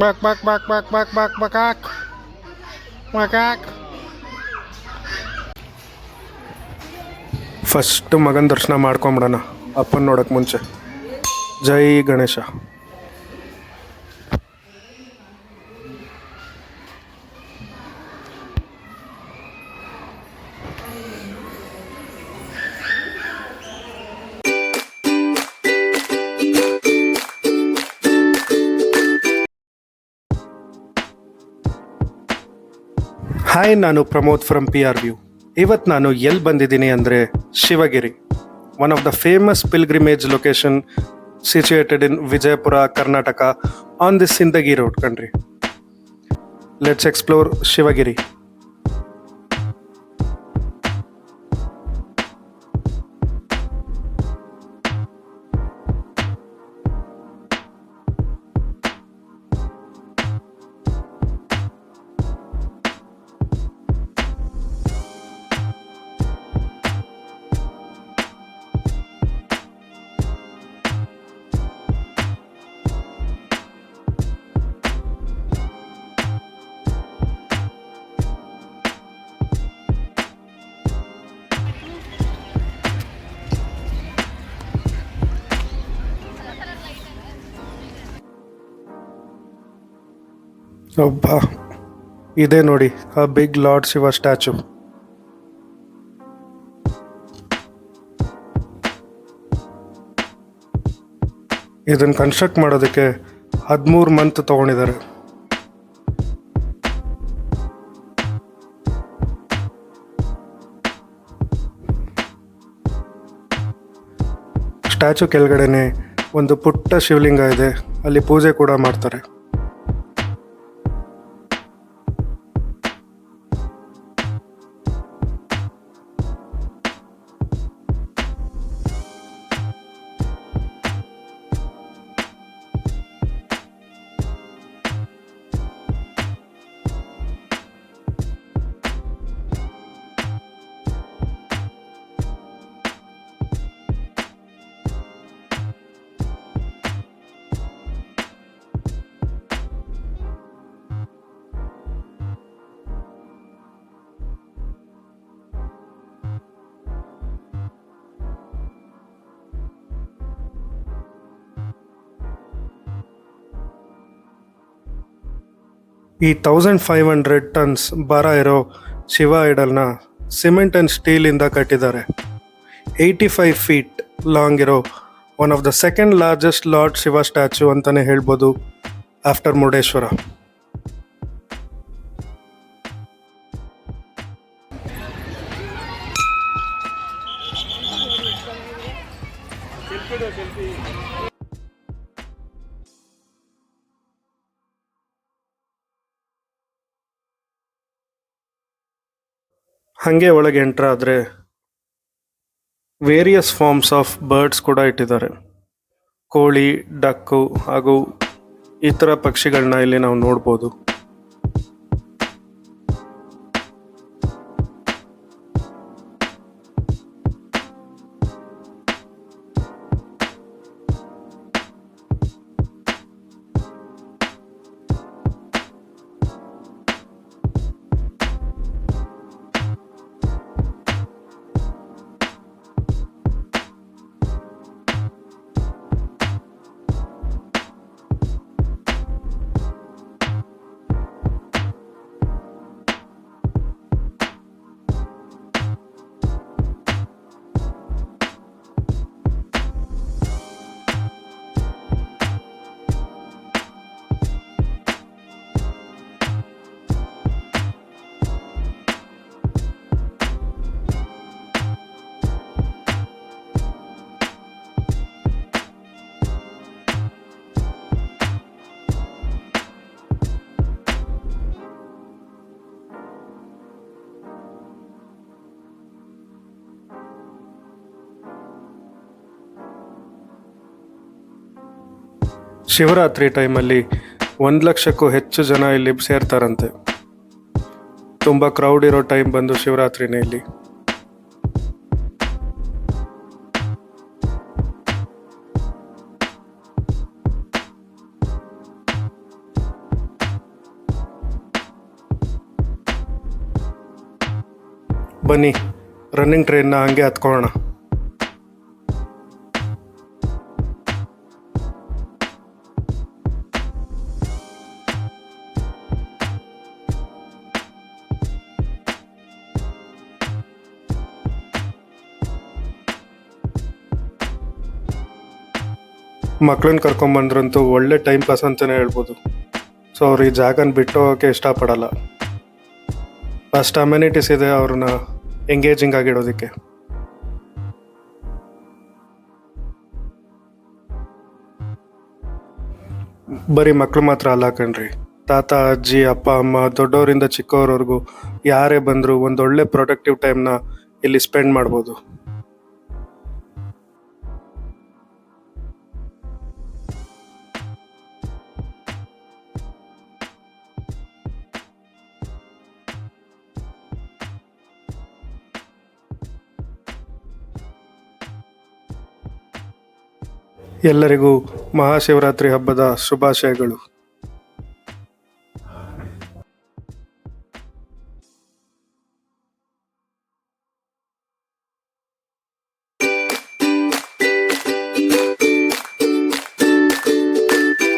Bak bak bak bak bak bak bakak bakak. First ಮಗನ ದರ್ಶನ ಮಾಡ್ಕೊಂಬಿಡೋಣ ಅಪ್ಪನ ನೋಡೋಕ್ಕೆ ಮುಂಚೆ. ಜೈ ಗಣೇಶ. ಹಾಯ್, ನಾನು ಪ್ರಮೋದ್ ಫ್ರಮ್ PRView. ಇವತ್ತು ನಾನು ಎಲ್ಲಿ ಬಂದಿದ್ದೀನಿ ಅಂದರೆ Shivagiri, one of the famous pilgrimage location situated in Vijayapura, Karnataka, on this Sindagi road ಕಣ್ರಿ. Let's explore Shivagiri. ಒಬ್ಬ ಇದೆ ನೋಡಿ, ಆ ಬಿಗ್ ಲಾರ್ಡ್ ಶಿವ ಸ್ಟ್ಯಾಚು. ಇದನ್ನು ಕನ್ಸ್ಟ್ರಕ್ಟ್ ಮಾಡೋದಕ್ಕೆ 13 ಮಂತ್ ತೊಗೊಂಡಿದ್ದಾರೆ. ಸ್ಟ್ಯಾಚು ಕೆಳಗಡೆನೆ ಒಂದು ಪುಟ್ಟ ಶಿವಲಿಂಗ ಇದೆ, ಅಲ್ಲಿ ಪೂಜೆ ಕೂಡ ಮಾಡ್ತಾರೆ. ಈ 1500 ಟನ್ಸ್ ಭಾರ ಇರೋ ಶಿವ ಐಡಲ್ನ ಸಿಮೆಂಟ್ ಆ್ಯಂಡ್ ಸ್ಟೀಲಿಂದ ಕಟ್ಟಿದ್ದಾರೆ. 85 ಫೀಟ್ ಲಾಂಗ್ ಇರೋ one of the second largest lord Shiva statue ಅಂತಲೇ ಹೇಳ್ಬೋದು ಆಫ್ಟರ್ ಮುರುಡೇಶ್ವರ. ಹಾಗೆ ಒಳಗೆ ಎಂಟ್ರ್ ಆದರೆ ವೇರಿಯಸ್ ಫಾರ್ಮ್ಸ್ ಆಫ್ ಬರ್ಡ್ಸ್ ಕೂಡ ಇಟ್ಟಿದ್ದಾರೆ. ಕೋಳಿ, ಡಕ್ಕು ಹಾಗೂ ಇತರ ಪಕ್ಷಿಗಳನ್ನ ಇಲ್ಲಿ ನಾವು ನೋಡ್ಬೋದು. ಶಿವರಾತ್ರಿ ಟೈಮಲ್ಲಿ 1,00,000ಕ್ಕೂ ಹೆಚ್ಚು ಜನ ಇಲ್ಲಿ ಸೇರ್ತಾರಂತೆ. ತುಂಬ ಕ್ರೌಡ್ ಇರೋ ಟೈಮ್ ಬಂದು ಶಿವರಾತ್ರಿನೇ ಇಲ್ಲಿ. ಬನ್ನಿ ರನ್ನಿಂಗ್ ಟ್ರೈನ್ನ ಹಂಗೆ ಹತ್ಕೊಳ್ಳೋಣ. ಮಕ್ಳನ್ನ ಕರ್ಕೊಂಬಂದ್ರಂತೂ ಒಳ್ಳೆ ಟೈಮ್ ಪಾಸ್ ಅಂತಲೇ ಹೇಳ್ಬೋದು. ಸೊ ಅವ್ರು ಈ ಜಾಗನ ಬಿಟ್ಟು ಹೋಗೋಕ್ಕೆ ಇಷ್ಟಪಡಲ್ಲ. ಅಷ್ಟು ಅಮ್ಯುನಿಟೀಸ್ ಇದೆ ಅವ್ರನ್ನ ಎಂಗೇಜಿಂಗ್ ಆಗಿಡೋದಕ್ಕೆ. ಬರೀ ಮಕ್ಕಳು ಮಾತ್ರ ಅಲ್ಲ ಕಣ್ರಿ, ತಾತ ಅಜ್ಜಿ ಅಪ್ಪ ಅಮ್ಮ ದೊಡ್ಡವರಿಂದ ಚಿಕ್ಕವರವರೆಗೂ ಯಾರೇ ಬಂದರೂ ಒಂದೊಳ್ಳೆ ಪ್ರೊಡಕ್ಟಿವ್ ಟೈಮ್ನ ಇಲ್ಲಿ ಸ್ಪೆಂಡ್ ಮಾಡ್ಬೋದು. ಎಲ್ಲರಿಗೂ ಮಹಾಶಿವರಾತ್ರಿ ಹಬ್ಬದ ಶುಭಾಶಯಗಳು.